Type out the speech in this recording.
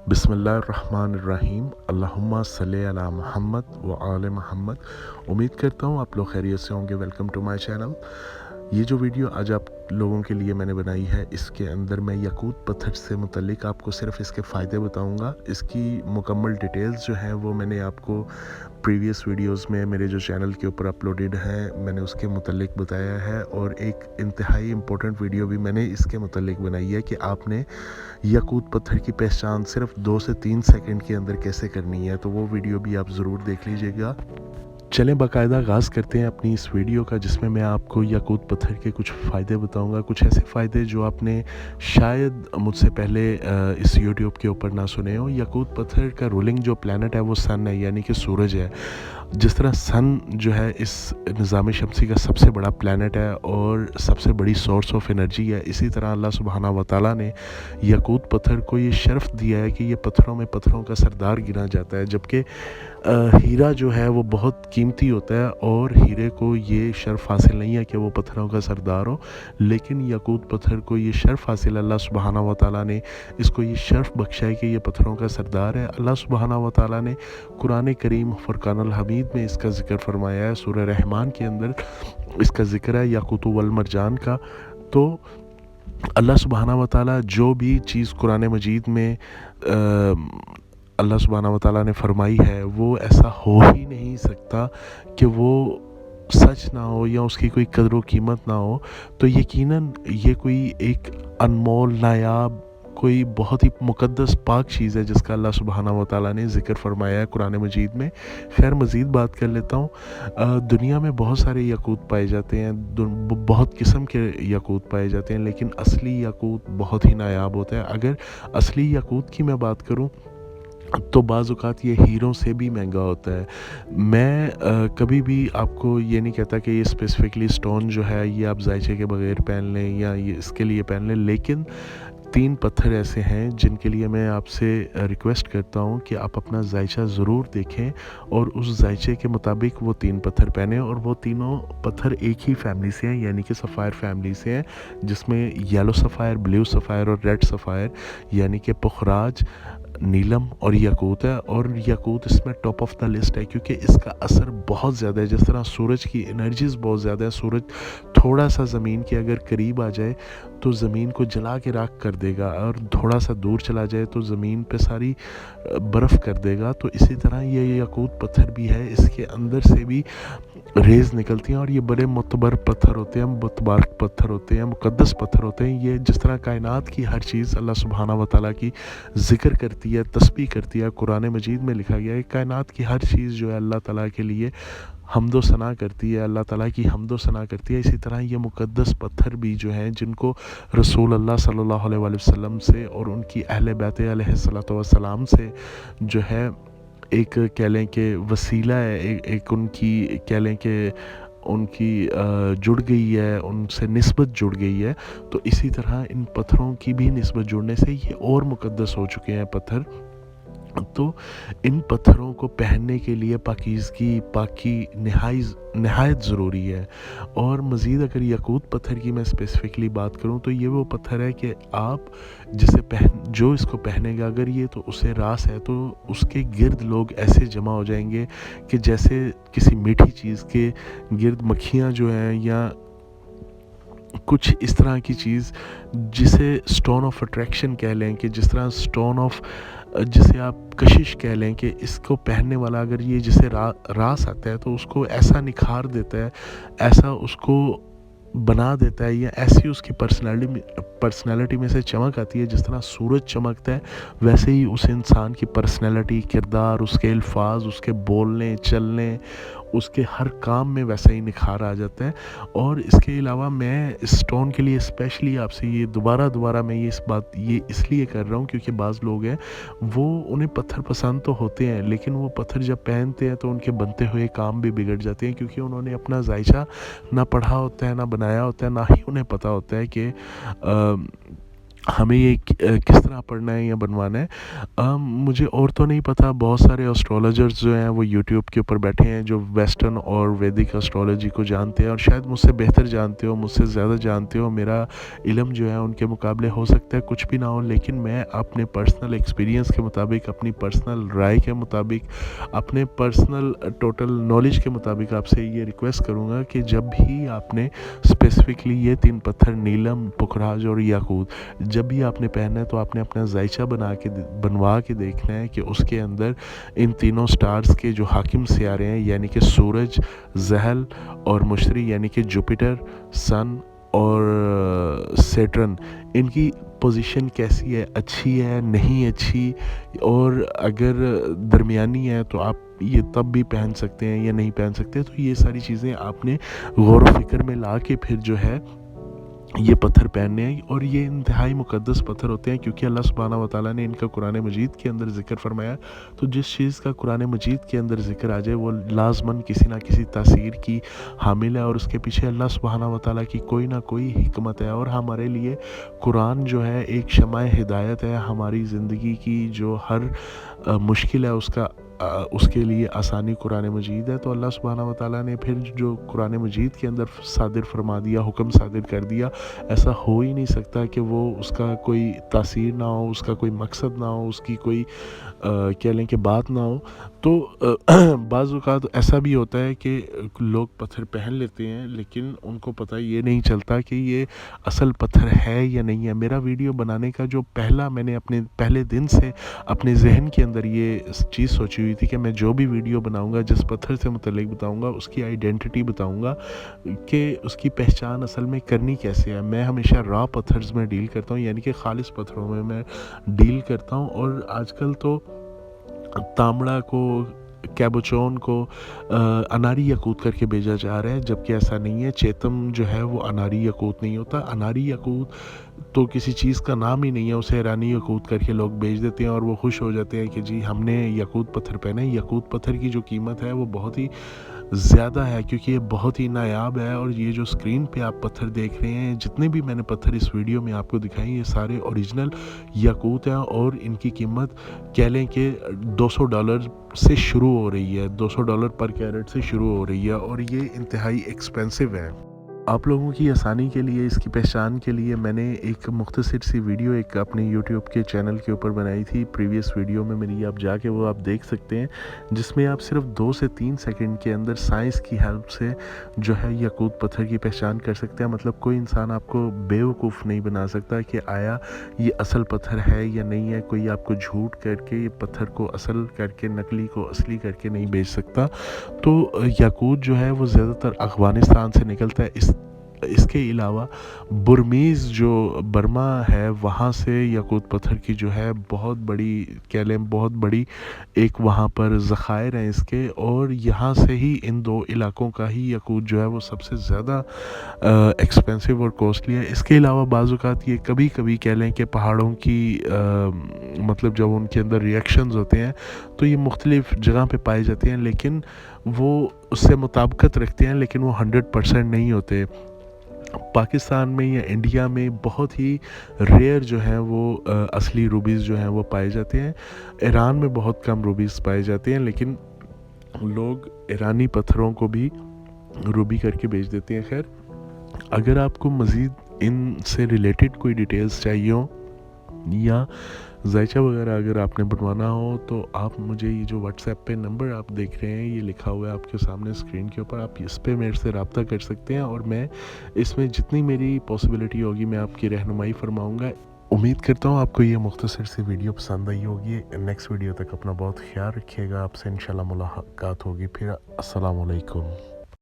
बिस्मिल्लाहिर्रहमानिर्रहीम। अल्लाहुम्मा सल्ली अला मोहम्मद व आले मोहम्मद। उम्मीद करता हूँ आप लोग खैरियत से होंगे। Welcome to my channel. ये जो वीडियो आज आप लोगों के लिए मैंने बनाई है, इसके अंदर मैं यकूत पत्थर से मुतल्लिक आपको सिर्फ इसके फ़ायदे बताऊंगा। इसकी मुकम्मल डिटेल्स जो हैं वो मैंने आपको प्रीवियस वीडियोस में मेरे जो चैनल के ऊपर अपलोडेड हैं मैंने उसके मुतल्लिक बताया है, और एक इंतहाई इम्पोर्टेंट वीडियो भी मैंने इसके मुतल्लिक बनाई है कि आपने यकूत पत्थर की पहचान सिर्फ 2 से 3 सेकंड के अंदर कैसे करनी है। तो वो वीडियो भी आप ज़रूर देख लीजिएगा। चलें बाकायदा आगाज़ करते हैं अपनी इस वीडियो का, जिसमें मैं आपको यकूत पत्थर के कुछ फ़ायदे बताऊंगा। कुछ ऐसे फ़ायदे जो आपने शायद मुझसे पहले इस यूट्यूब के ऊपर ना सुने हो। यकूत पत्थर का रूलिंग जो प्लैनेट है वो सन है, यानी कि सूरज है। जिस तरह सन जो है इस निज़ाम शमसी का सबसे बड़ा प्लैनेट है और सबसे बड़ी सोर्स ऑफ एनर्जी है, इसी तरह अल्लाह सुब्हानहू व तआला ने यकूत पत्थर को ये शर्फ दिया है कि ये पत्थरों में पत्थरों का सरदार गिना जाता है। जबकि हीरा जो है वो बहुत कीमती होता है और हीरे को ये शर्फ हासिल नहीं है कि वो पत्थरों का सरदार हो, लेकिन यकूत पत्थर को ये शर्फ हासिल, अल्लाह सुब्हानहू व तआला ने इसको ये शर्फ बख्शा है कि ये पत्थरों का सरदार है। अल्लाह सुब्हानहू व तआला ने कुरान करीम फुरकानुल हमीद में इसका ज़िक्र फरमाया है। सूरह रहमान के अंदर इसका ज़िक्र है याकूत वल मरजान का। तो अल्लाह सुब्हानहू व तआला जो भी चीज़ कुरान मजीद में अल्लाह सुब्हानहू व तआला ने फरमाई है वो ऐसा हो ही नहीं सकता कि वो सच ना हो या उसकी कोई कदर व कीमत ना हो। तो यकीनन ये कोई एक अनमोल नायाब कोई बहुत ही मुक़द्दस पाक चीज़ है जिसका अल्लाह सुब्हानहू व तआला ने ज़िक्र फरमाया है कुरान मजीद में। खैर मज़ीद बात कर लेता हूँ। दुनिया में बहुत सारे यकूत पाए जाते हैं, बहुत किस्म के यकूत पाए जाते हैं, लेकिन असली यकूत बहुत ही नायाब होता है। अगर असली यकूत की मैं बात करूँ तो बाज़ औक़ात ये हीरों से भी महंगा होता है। मैं कभी भी आपको ये नहीं कहता कि ये स्पेसिफ़िकली स्टोन जो है ये आप जायचे के बग़ैर पहन लें या ये इसके लिए पहन लें, लेकिन 3 पत्थर ऐसे हैं जिनके लिए मैं आपसे रिक्वेस्ट करता हूँ कि आप अपना जायचा ज़रूर देखें और उस जायचे के मुताबिक वो 3 पत्थर पहने। और वो तीनों पत्थर एक ही फैमिली से हैं, यानी कि सफ़ायर फैमिली से हैं, जिसमें येलो सफ़ायर, ब्लू सफ़ायर और रेड सफ़ायर, यानी कि पुखराज, नीलम और यकूत है। और यकूत इसमें टॉप ऑफ द लिस्ट है क्योंकि इसका असर बहुत ज़्यादा है। जिस तरह सूरज की एनर्जीज़ बहुत ज़्यादा है, सूरज थोड़ा सा ज़मीन के अगर करीब आ जाए तो ज़मीन को जला के राख कर देगा, और थोड़ा सा दूर चला जाए तो ज़मीन पे सारी बर्फ़ कर देगा। तो इसी तरह ये यकूत पत्थर भी है, इसके अंदर से भी रेज़ निकलती हैं और ये बड़े मुतबर पत्थर होते हैं, मुतबारक पत्थर होते हैं, मुक़द्दस पत्थर होते हैं। ये जिस तरह कायनात की हर चीज़ अल्लाह सुब्हानहू व तआला की ज़िक्र करती है, तस्बीह करती है। कुरान मजीद में लिखा गया है कायनात की हर चीज़ जो है अल्लाह ताला के लिए हम्दो सना करती है, अल्लाह ताला की हम्दो सना करती है। इसी तरह ये मुक़द्दस पत्थर भी जो हैं जिनको रसूल अल्लाह सल्लल्लाहु अलैहि वसल्लम से और उनकी अहले बैत अलैहिस्सलातु वस्सलाम से जो है एक कह लें कि वसीला है, एक उनकी कह लें कि उनकी जुड़ गई है, उनसे निस्बत जुड़ गई है। तो इसी तरह इन पत्थरों की भी निस्बत जुड़ने से ये और मुक़द्दस हो चुके हैं पत्थर। तो इन पत्थरों को पहनने के लिए पाकीज़गी, पाकी नहायत ज़रूरी है। और मज़ीद अगर यकूत पत्थर की मैं स्पेसिफ़िकली बात करूँ तो ये वो पत्थर है कि आप जो इसको पहनेगा, अगर ये तो उसे रास है तो उसके गिर्द लोग ऐसे जमा हो जाएंगे कि जैसे किसी मीठी चीज़ के गिर्द मक्खियाँ जो हैं या कुछ इस तरह की चीज़ जिसे स्टोन ऑफ अट्रैक्शन कह लें, कि जिस तरह स्टोन ऑफ जिसे आप कशिश कह लें, कि इसको पहनने वाला अगर ये जिसे रास आता है तो उसको ऐसा निखार देता है, ऐसा उसको बना देता है, या ऐसी उसकी पर्सनैलिटी में से चमक आती है। जिस तरह सूरज चमकता है वैसे ही उस इंसान की पर्सनैलिटी, किरदार, उसके अल्फाज, उसके बोलने चलने, उसके हर काम में वैसा ही निखार आ जाता है। और इसके अलावा मैं इस स्टोन के लिए स्पेशली आपसे ये दोबारा मैं ये इसलिए कर रहा हूँ क्योंकि बाज़ लोग हैं वो उन्हें पत्थर पसंद तो होते हैं, लेकिन वो पत्थर जब पहनते हैं तो उनके बनते हुए काम भी बिगड़ जाते हैं, क्योंकि उन्होंने अपना जायचा ना पढ़ा होता है, ना बनाया होता है, ना ही उन्हें पता होता है कि हमें ये किस तरह पढ़ना है या बनवाना है। मुझे और तो नहीं पता, बहुत सारे एस्ट्रोलॉजर्स जो हैं वो यूट्यूब के ऊपर बैठे हैं जो वेस्टर्न और वैदिक एस्ट्रोलॉजी को जानते हैं और शायद मुझसे बेहतर जानते हो, मुझसे ज़्यादा जानते हो। मेरा इल्म जो है उनके मुकाबले हो सकता है कुछ भी ना हो, लेकिन मैं अपने पर्सनल एक्सपीरियंस के मुताबिक, अपनी पर्सनल राय के मुताबिक, अपने पर्सनल टोटल नॉलेज के मुताबिक आपसे ये रिक्वेस्ट करूँगा कि जब भी आपने स्पेसिफिकली ये 3 पत्थर नीलम, पुखराज और याकूत जब भी आपने पहनना है तो आपने अपना जायचा बनवा के देखना है कि उसके अंदर इन तीनों स्टार्स के जो हाकिम सियारे हैं, यानी कि सूरज, ज़हल और मुश्तरी, यानी कि जुपिटर, सन और सैटर्न, इनकी पोजीशन कैसी है, अच्छी है, नहीं अच्छी, और अगर दरमियानी है तो आप ये तब भी पहन सकते हैं या नहीं पहन सकते। तो ये सारी चीज़ें आपने गौर व फिक्र में ला के फिर जो है ये पत्थर पहनने हैं। और ये इंतहाई मुक़द्दस पत्थर होते हैं क्योंकि अल्लाह सुब्हानहू व तआला ने इनका कुरान मजीद के अंदर ज़िक्र फरमाया। तो जिस चीज़ का कुरान मजीद के अंदर ज़िक्र आ जाए वो लाज़मन किसी ना किसी तासीर की हामिल है और उसके पीछे अल्लाह सुब्हानहू व तआला की कोई ना कोई हिकमत है। और हमारे लिए कुरान जो है एक शमाए हिदायत है, हमारी ज़िंदगी की जो हर मुश्किल है उसके लिए आसानी कुरान मजीद है। तो अल्लाह सुब्हानहू व तआला ने फिर जो कुरान मजीद के अंदर सादिर फरमा दिया, हुक्म सादिर कर दिया, ऐसा हो ही नहीं सकता कि वो उसका कोई तासीर ना हो, उसका कोई मकसद ना हो, उसकी कोई कह लें कि बात ना हो। तो बाज़ औक़ात ऐसा भी होता है कि लोग पत्थर पहन लेते हैं लेकिन उनको पता ये नहीं चलता कि ये असल पत्थर है या नहीं है। मेरा वीडियो बनाने का जो मैंने अपने पहले दिन से अपने ज़हन के अंदर ये चीज़ सोची हुई थी कि मैं जो भी वीडियो बनाऊंगा, जिस पत्थर से मुतल्लिक बताऊंगा, उसकी आइडेंटिटी बताऊंगा कि उसकी पहचान असल में करनी कैसे है। मैं हमेशा रॉ पत्थर्स में डील करता हूँ, यानी कि खालिस पत्थरों में मैं डील करता हूँ। और आजकल तो तांबड़ा को, कैबोचोन को अनारी यकूत करके भेजा जा रहा है, जबकि ऐसा नहीं है। चेतम जो है वो अनारी यकूत नहीं होता। अनारी यकूत तो किसी चीज़ का नाम ही नहीं है, उसे ईरानी यकूत करके लोग भेज देते हैं और वो खुश हो जाते हैं कि जी हमने यकूत पत्थर पहना है। यकूत पत्थर की जो कीमत है वो बहुत ही ज़्यादा है क्योंकि ये बहुत ही नायाब है। और ये जो स्क्रीन पे आप पत्थर देख रहे हैं, जितने भी मैंने पत्थर इस वीडियो में आपको दिखाए, ये सारे ओरिजिनल याकूत हैं और इनकी कीमत कह लें कि $200 से शुरू हो रही है, $200 पर कैरेट से शुरू हो रही है और ये इंतहाई एक्सपेंसिव है। आप लोगों की आसानी के लिए, इसकी पहचान के लिए मैंने एक मुख्तसर सी वीडियो एक अपने यूट्यूब के चैनल के ऊपर बनाई थी। प्रीवियस वीडियो में मेरी आप जाके वो आप देख सकते हैं, जिसमें आप सिर्फ 2 से 3 सेकंड के अंदर साइंस की हेल्प से जो है याकूत पत्थर की पहचान कर सकते हैं। मतलब कोई इंसान आपको बेवकूफ़ नहीं बना सकता कि आया ये असल पत्थर है या नहीं है। कोई आपको झूठ करके ये पत्थर को असल करके, नकली को असली करके नहीं बेच सकता। तो याकूत जो है वो ज़्यादातर अफ़गानिस्तान से निकलता है। इसके अलावा बुर्मीज़ जो बर्मा है वहाँ से याकूत पत्थर की जो है बहुत बड़ी, कह लें बहुत बड़ी एक वहाँ पर ज़खायर हैं इसके, और यहाँ से ही इन 2 इलाकों का ही याकूत जो है वो सबसे ज़्यादा एक्सपेंसिव और कॉस्टली है। इसके अलावा बाज़ औक़ात ये कभी कभी कह लें कि पहाड़ों की मतलब जब उनके अंदर रिएक्शंस होते हैं तो ये मुख्तलिफ़ जगह पे पाए जाते हैं, लेकिन वो उससे मुताबिकत रखते हैं, लेकिन वो 100% नहीं होते। पाकिस्तान में या इंडिया में बहुत ही रेयर जो हैं वो असली रूबीज़ जो हैं वो पाए जाते हैं। ईरान में बहुत कम रूबीज़ पाए जाते हैं, लेकिन लोग ईरानी पत्थरों को भी रूबी करके बेच देते हैं। खैर, अगर आपको मज़ीद इनसे रिलेटेड कोई डिटेल्स चाहिए हो या जायचा वगैरह अगर आपने बनवाना हो तो आप मुझे ये जो व्हाट्सएप पे नंबर आप देख रहे हैं, ये लिखा हुआ है आपके सामने स्क्रीन के ऊपर, आप इस पे मेरे से रब्ता कर सकते हैं और मैं इसमें जितनी मेरी पॉसिबिलिटी होगी मैं आपकी रहनुमाई फरमाऊँगा। उम्मीद करता हूँ आपको ये मुख्तसर सी वीडियो पसंद आई होगी। नेक्स्ट वीडियो तक अपना बहुत ख्याल रखिएगा। आपसे इंशाल्लाह मुलाकात होगी फिर। अस्सलाम वालेकुम।